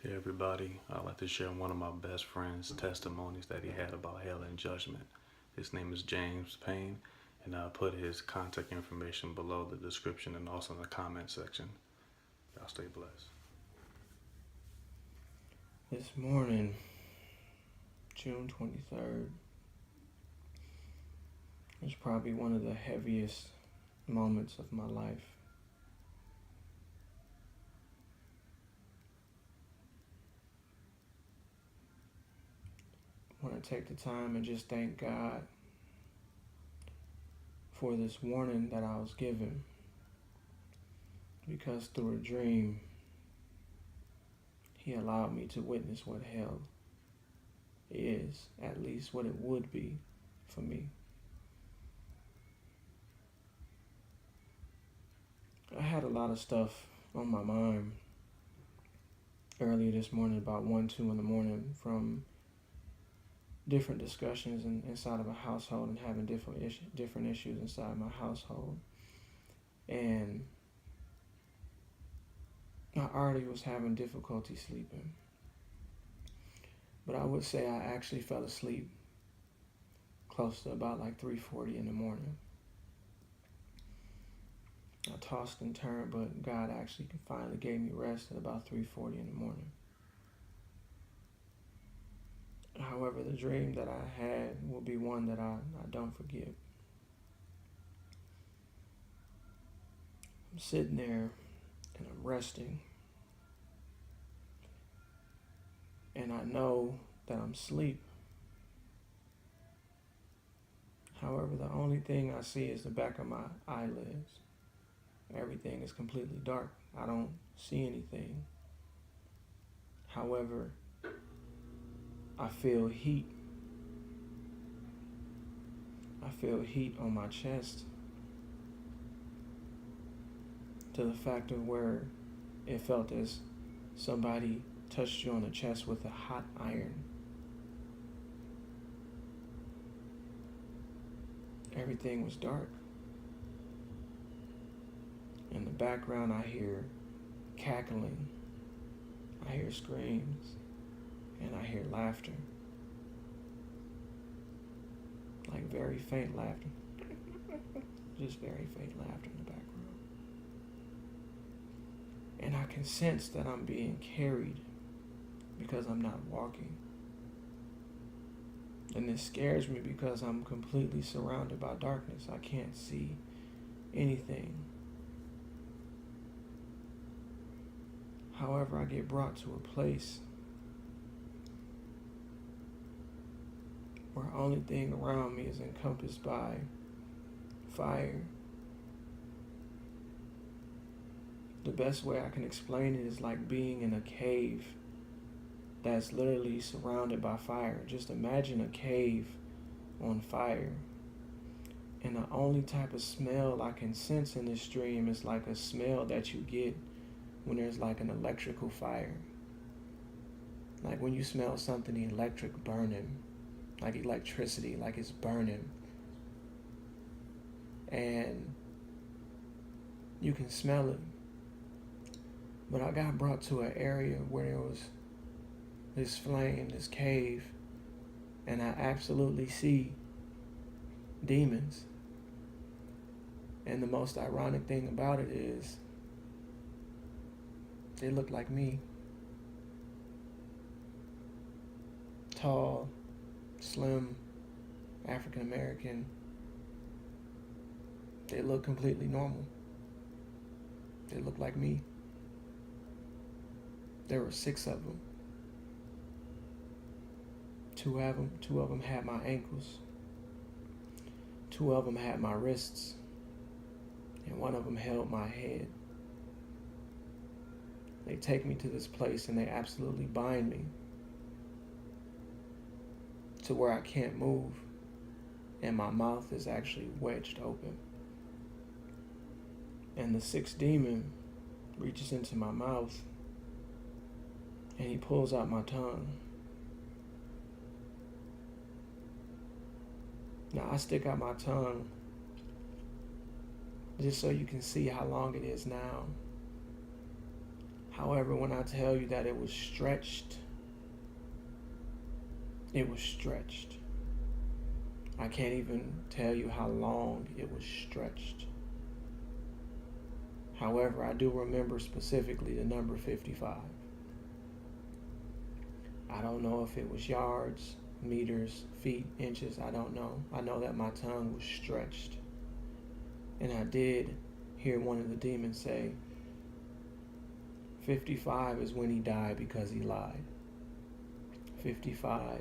Hey everybody, I'd like to share one of my best friend's testimonies that he had about hell and judgment. His name is James Payne, and I'll put his contact information below the description and also in the comment section. Y'all stay blessed. This morning, June 23rd, was probably one of the heaviest moments of my life. I want to take the time and just thank God for this warning that I was given, because through a dream, He allowed me to witness what hell is, at least what it would be for me. I had a lot of stuff on my mind earlier this morning, about 1, 2 in the morning, from different discussions inside of a household and having different issues inside my household. And I already was having difficulty sleeping. But I would say I actually fell asleep close to about like 3:40 in the morning. I tossed and turned, but God actually finally gave me rest at about 3:40 in the morning. However, the dream that I had will be one that I don't forget. I'm sitting there and I'm resting. And I know that I'm asleep. However, the only thing I see is the back of my eyelids. Everything is completely dark. I don't see anything. However, I feel heat. I feel heat on my chest, to the fact of where it felt as somebody touched you on the chest with a hot iron. Everything was dark. In the background, I hear cackling, I hear screams, and I hear laughter. Like very faint laughter. Just very faint laughter in the background. And I can sense that I'm being carried because I'm not walking. And it scares me because I'm completely surrounded by darkness. I can't see anything. However, I get brought to a place where the only thing around me is encompassed by fire. The best way I can explain it is like being in a cave that's literally surrounded by fire. Just imagine a cave on fire. And the only type of smell I can sense in this dream is like a smell that you get when there's like an electrical fire. Like when you smell something electric burning, like electricity, like it's burning. And you can smell it. But I got brought to an area where there was this flame, this cave, and I absolutely see demons. And the most ironic thing about it is they look like me. Tall, slim, African American. They look completely normal. They look like me. There were 6 of them. Two of them had my ankles. 2 of them had my wrists. And 1 of them held my head. They take me to this place and they absolutely bind me to where I can't move. And my mouth is actually wedged open. And the 6th demon reaches into my mouth and he pulls out my tongue. Now I stick out my tongue just so you can see how long it is now. However, when I tell you that it was stretched, it was stretched. I can't even tell you how long it was stretched. However, I do remember specifically the number 55. I don't know if it was yards, meters, feet, inches, I don't know. I know that my tongue was stretched. And I did hear one of the demons say, 55 is when he died because he lied. 55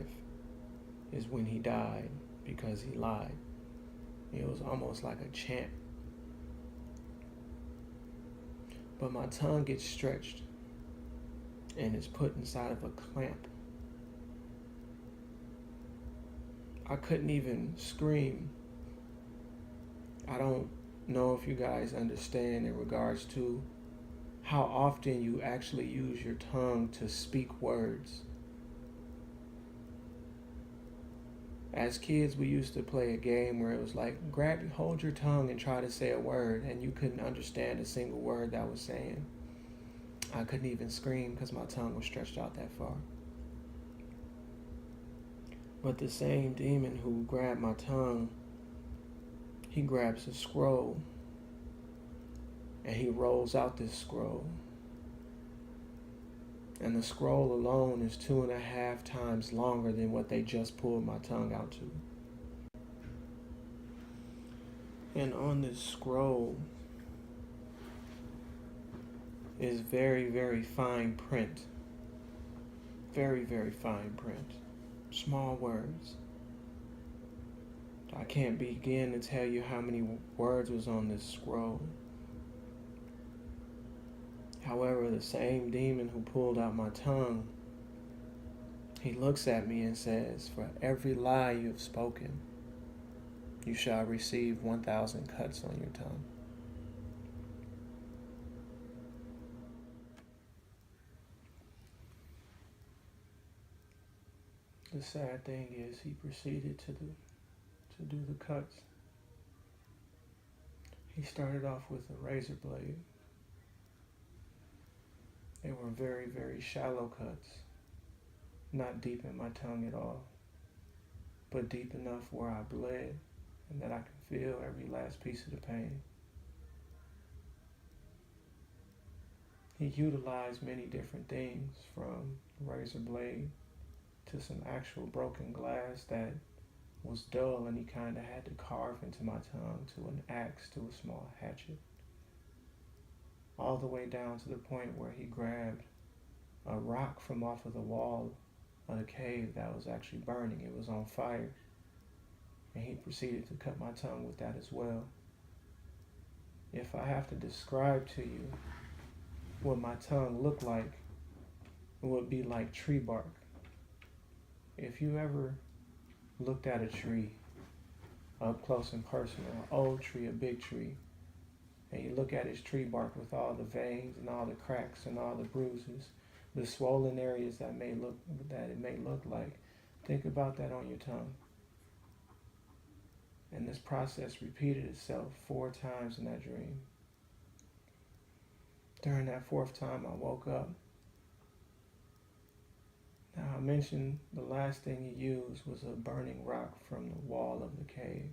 is when he died because he lied. It was almost like a chant. But my tongue gets stretched and it's put inside of a clamp. I couldn't even scream. I don't know if you guys understand in regards to how often you actually use your tongue to speak words. As kids, we used to play a game where it was like, hold your tongue and try to say a word, and you couldn't understand a single word that was saying. I couldn't even scream because my tongue was stretched out that far. But the same demon who grabbed my tongue, he grabs a scroll and he rolls out this scroll. And the scroll alone is 2.5 times longer than what they just pulled my tongue out to. And on this scroll is very, very fine print. Very, very fine print. Small words. I can't begin to tell you how many words was on this scroll. However, the same demon who pulled out my tongue, he looks at me and says, for every lie you have spoken, you shall receive 1,000 cuts on your tongue. The sad thing is he proceeded to do the cuts. He started off with a razor blade. They were very, very shallow cuts, not deep in my tongue at all, but deep enough where I bled and that I can feel every last piece of the pain. He utilized many different things, from the razor blade to some actual broken glass that was dull, and he kind of had to carve into my tongue, to an axe, to a small hatchet. All the way down to the point where he grabbed a rock from off of the wall of the cave that was actually burning. It was on fire. And he proceeded to cut my tongue with that as well. If I have to describe to you what my tongue looked like, it would be like tree bark. If you ever looked at a tree up close and personal, an old tree, a big tree, and you look at its tree bark with all the veins and all the cracks and all the bruises, the swollen areas that it may look like, think about that on your tongue. And this process repeated itself 4 times in that dream. During that 4th time, I woke up. Now, I mentioned the last thing he used was a burning rock from the wall of the cave.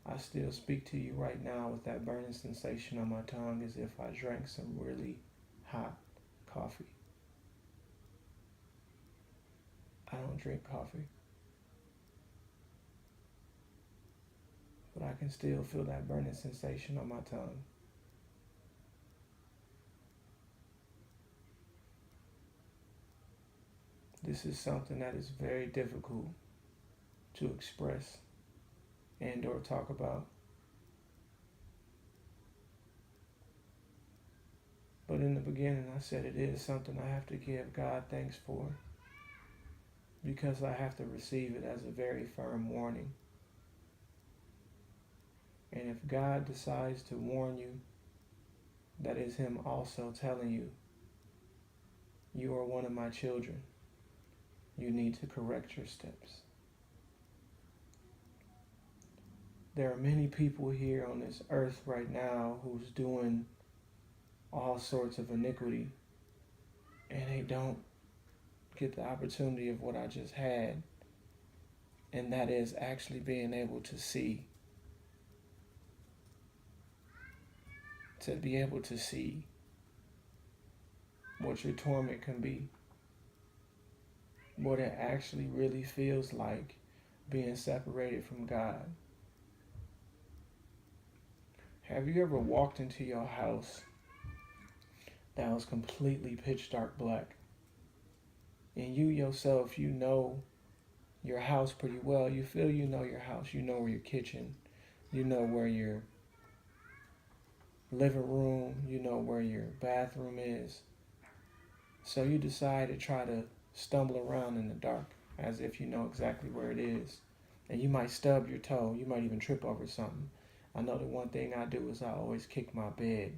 I still speak to you right now with that burning sensation on my tongue as if I drank some really hot coffee. I don't drink coffee, but I can still feel that burning sensation on my tongue. This is something that is very difficult to express and or talk about. But in the beginning, I said it is something I have to give God thanks for, because I have to receive it as a very firm warning. And if God decides to warn you, that is Him also telling you, you are one of my children. You need to correct your steps. There are many people here on this earth right now who's doing all sorts of iniquity, and they don't get the opportunity of what I just had, and that is actually being able to see, what your torment can be, what it actually really feels like being separated from God. Have you ever walked into your house that was completely pitch dark black, and you yourself, you know your house pretty well? You feel you know your house. You know where your kitchen, you know where your living room, you know where your bathroom is. So you decide to try to stumble around in the dark as if you know exactly where it is. And you might stub your toe. You might even trip over something. I know the one thing I do is I always kick my bed.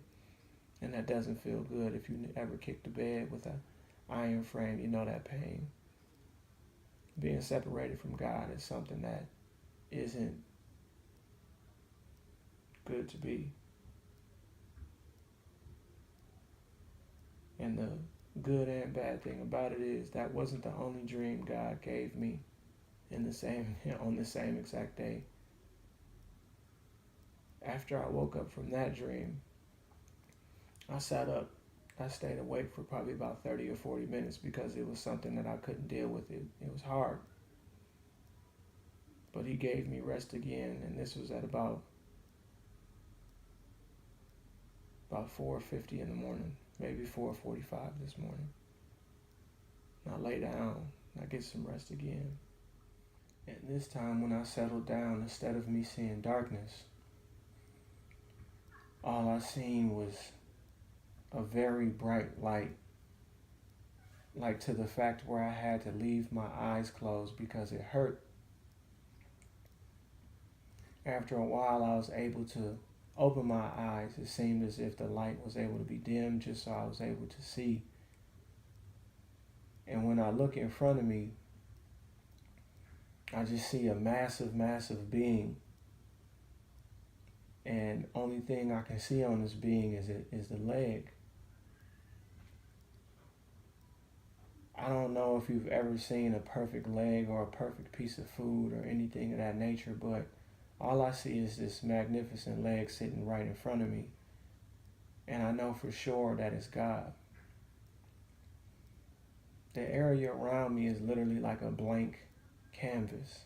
And that doesn't feel good. If you ever kick the bed with an iron frame, you know that pain. Being separated from God is something that isn't good to be. And the good and bad thing about it is that wasn't the only dream God gave me on the same exact day. After I woke up from that dream, I sat up. I stayed awake for probably about 30 or 40 minutes because it was something that I couldn't deal with. It was hard. But he gave me rest again, and this was at about 4:50 in the morning, maybe 4:45 this morning. And I lay down, and I get some rest again. And this time when I settled down, instead of me seeing darkness, all I seen was a very bright light, like to the fact where I had to leave my eyes closed because it hurt. After a while, I was able to open my eyes. It seemed as if the light was able to be dimmed just so I was able to see. And when I look in front of me, I just see a massive, massive being. And only thing I can see on this being is the leg. I don't know if you've ever seen a perfect leg or a perfect piece of food or anything of that nature, but all I see is this magnificent leg sitting right in front of me. And I know for sure that it's God. The area around me is literally like a blank canvas.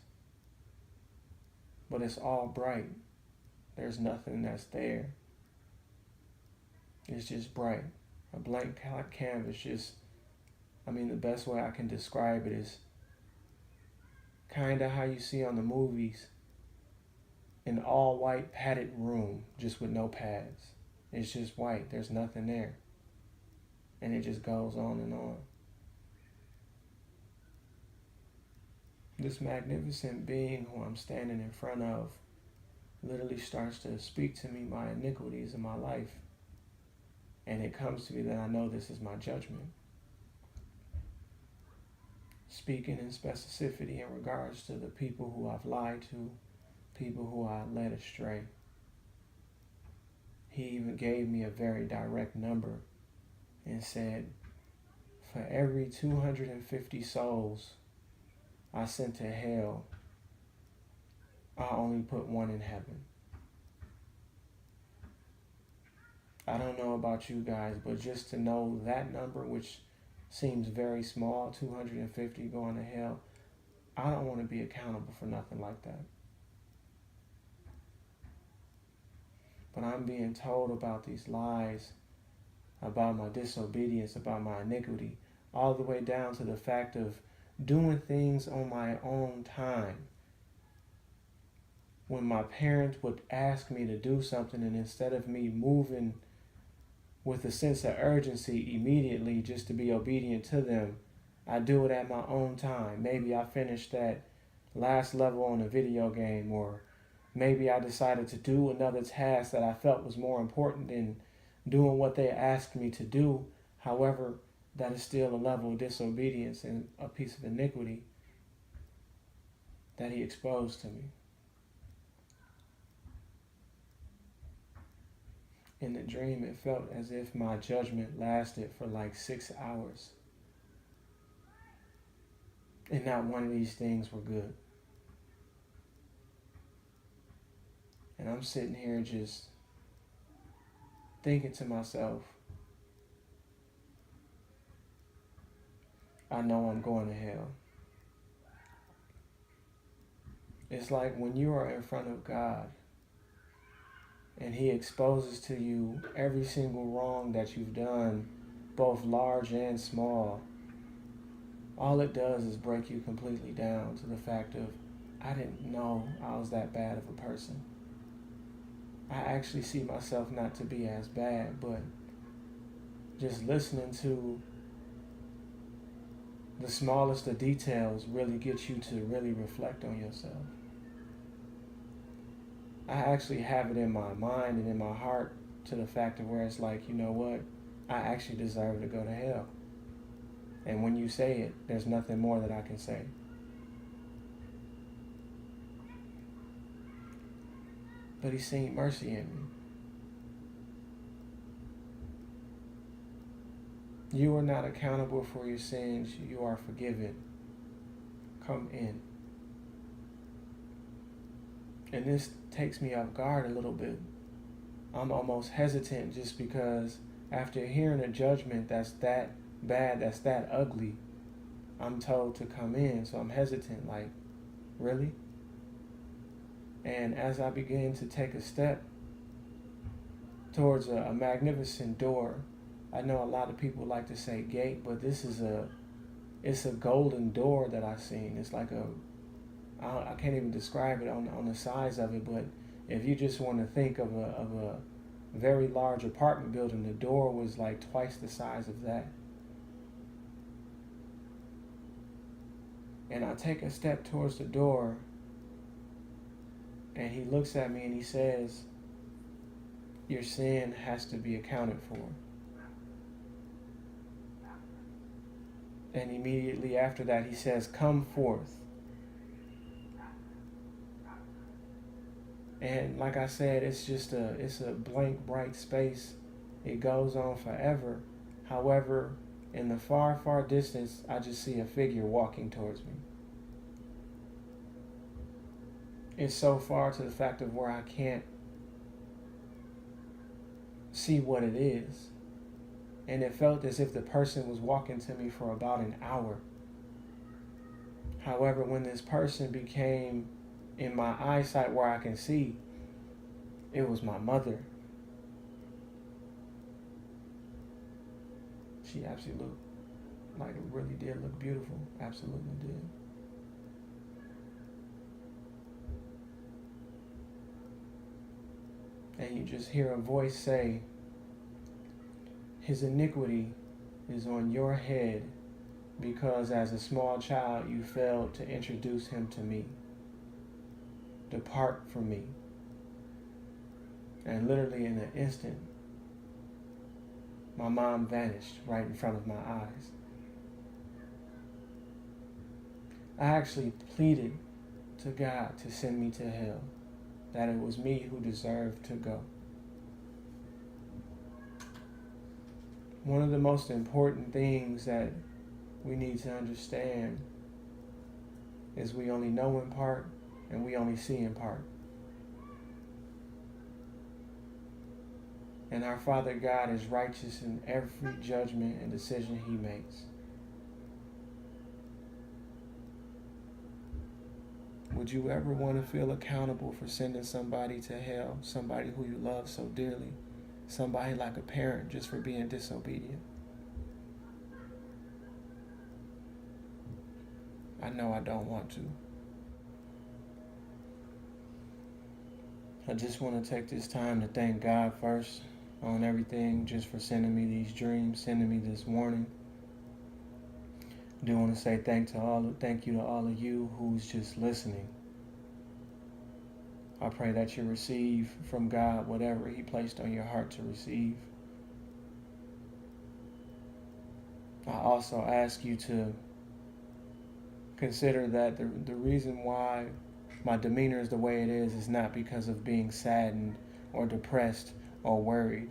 But it's all bright. There's nothing that's there. It's just bright. A blank canvas the best way I can describe it is kind of how you see on the movies, an all white padded room just with no pads. It's just white. There's nothing there. And it just goes on and on. This magnificent being who I'm standing in front of literally starts to speak to me my iniquities in my life. And it comes to me that I know this is my judgment. Speaking in specificity in regards to the people who I've lied to, people who I led astray. He even gave me a very direct number and said, for every 250 souls I sent to hell, I only put one in heaven. I don't know about you guys, but just to know that number, which seems very small, 250 going to hell, I don't want to be accountable for nothing like that. But I'm being told about these lies, about my disobedience, about my iniquity, all the way down to the fact of doing things on my own time. When my parents would ask me to do something, and instead of me moving with a sense of urgency immediately just to be obedient to them, I do it at my own time. Maybe I finished that last level on a video game, or maybe I decided to do another task that I felt was more important than doing what they asked me to do. However, that is still a level of disobedience and a piece of iniquity that he exposed to me. in the dream, it felt as if my judgment lasted for like 6 hours. And not one of these things were good. And I'm sitting here just thinking to myself, I know I'm going to hell. It's like when you are in front of God and He exposes to you every single wrong that you've done, both large and small, all it does is break you completely down to the fact of, I didn't know I was that bad of a person. I actually see myself not to be as bad, but just listening to the smallest of details really gets you to really reflect on yourself. I actually have it in my mind and in my heart to the fact of where it's like, you know what? I actually deserve to go to hell. And when you say it, there's nothing more that I can say. But He seen mercy in me. You are not accountable for your sins. You are forgiven. Come in. And this takes me off guard a little bit. I'm almost hesitant just because after hearing a judgment that's that bad, that's that ugly, I'm told to come in. So I'm hesitant, like, really? And as I begin to take a step towards a magnificent door, I know a lot of people like to say gate, but it's a golden door that I've seen. It's like I can't even describe it on the size of it, but if you just want to think of a very large apartment building, the door was like twice the size of that. And I take a step towards the door, and He looks at me and He says, your sin has to be accounted for. And immediately after that, He says, come forth. And like I said, it's a blank, bright space. It goes on forever. However, in the far, far distance, I just see a figure walking towards me. It's so far to the fact of where I can't see what it is. And it felt as if the person was walking to me for about an hour. However, when this person became in my eyesight where I can see, it was my mother. She actually looked like it really did look beautiful. Absolutely did. And you just hear a voice say, his iniquity is on your head because as a small child you failed to introduce him to me. Depart from me. And literally in an instant, my mom vanished right in front of my eyes. I actually pleaded to God to send me to hell, that it was me who deserved to go. One of the most important things that we need to understand is we only know in part and we only see in part. And our Father God is righteous in every judgment and decision He makes. Would you ever want to feel accountable for sending somebody to hell, somebody who you love so dearly, somebody like a parent just for being disobedient? I know I don't want to. I just want to take this time to thank God first on everything, just for sending me these dreams, sending me this warning. I do want to say thank you to all of you who's just listening. I pray that you receive from God whatever He placed on your heart to receive. I also ask you to consider that the reason why my demeanor is the way it is not because of being saddened or depressed or worried.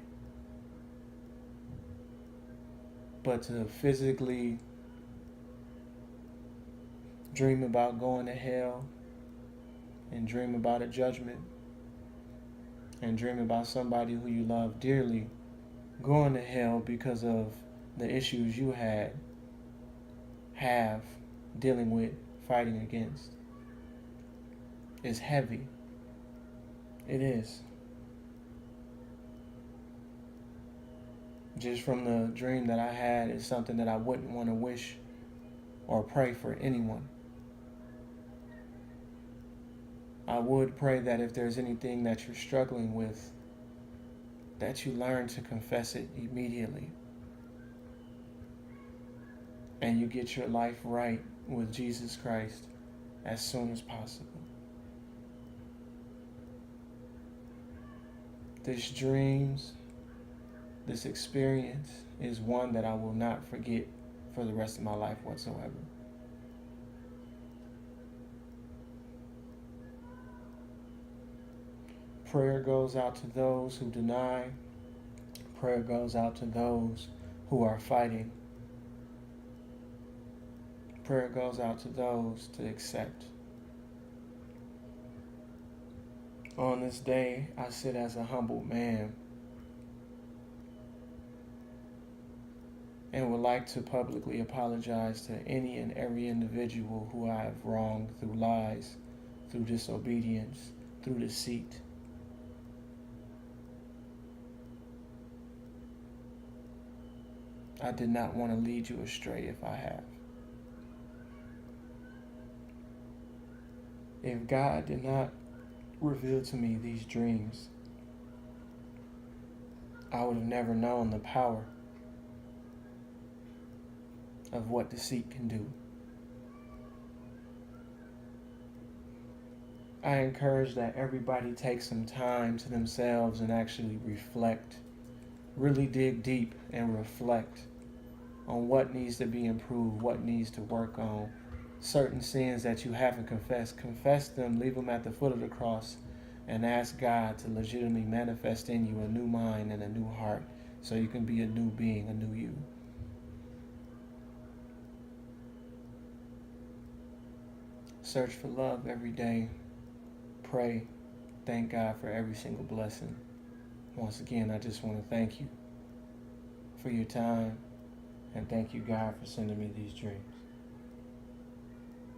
But to physically dream about going to hell and dream about a judgment and dream about somebody who you love dearly going to hell because of the issues you have dealing with, fighting against, is heavy. It is. Just from the dream that I had, is something that I wouldn't want to wish or pray for anyone. I would pray that if there's anything that you're struggling with, that you learn to confess it immediately. And you get your life right with Jesus Christ as soon as possible. This experience is one that I will not forget for the rest of my life whatsoever. Prayer goes out to those who deny. Prayer goes out to those who are fighting. Prayer goes out to those to accept. On this day, I sit as a humble man and would like to publicly apologize to any and every individual who I have wronged through lies, through disobedience, through deceit. I did not want to lead you astray if I have. If God did not reveal to me these dreams, I would have never known the power of what deceit can do. I encourage that everybody take some time to themselves and actually reflect, really dig deep and reflect on what needs to be improved, what needs to work on. Certain sins that you haven't confessed, confess them, leave them at the foot of the cross, and ask God to legitimately manifest in you a new mind and a new heart so you can be a new being, a new you. Search for love every day. Pray. Thank God for every single blessing. Once again, I just want to thank you for your time, and thank you, God, for sending me these dreams.